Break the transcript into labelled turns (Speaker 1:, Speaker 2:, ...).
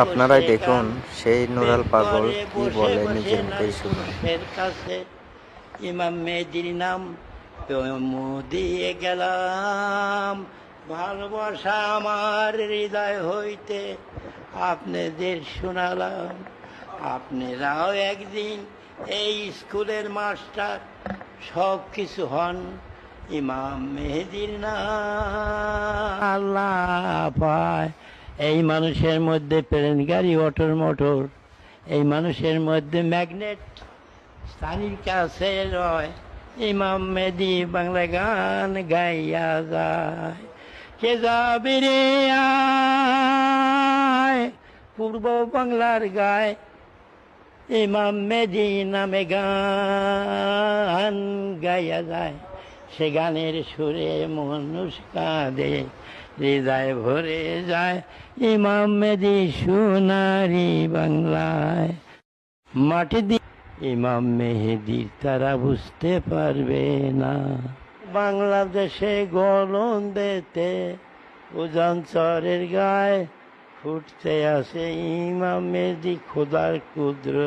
Speaker 1: আপনারাই দেখুন
Speaker 2: গান
Speaker 1: সেই নুরাল পাগল
Speaker 2: ঘরে
Speaker 1: কি
Speaker 2: বসে
Speaker 1: বলে
Speaker 2: বসে
Speaker 1: নিজের মুখেই
Speaker 2: নয়
Speaker 1: শুনুন।
Speaker 2: পুরুষের কাছে ইমাম মেহেদীর নাম দিয়ে গেলাম, ভালোবাসা আমার হৃদয় হইতে আপনাদের শোনালাম। আপনারাও একদিন এই স্কুলের মাস্টার সব কিছু হন ইমাম মেহেদীর নাম। আল্লাহ পায় এই মানুষের মধ্যে প্লেন গাড়ি অটোর মোটর, এই মানুষের মধ্যে ম্যাগনেট স্থানীর কাছে রয় ইমাম মেহেদী বাংলা গান গাইয়া যায়। কে যাবে রে আয় পূর্ব বাংলার গায় ইমাম মেহেদী নামে গান গাইয়া যায়। সে গানের সুরে মানুষ কাঁদে, হৃদয় ভরে যায় ইমাম মেহেদী সোনারি বাংলায়। মাটি দিয়ে ইমাম মেহেদীর তারা বুঝতে পারবে না। বাংলাদেশে গলন্দেতে উজানচরের গায়ে ফুটতে আসে ইমাম মেহেদী খোদার কুদরত।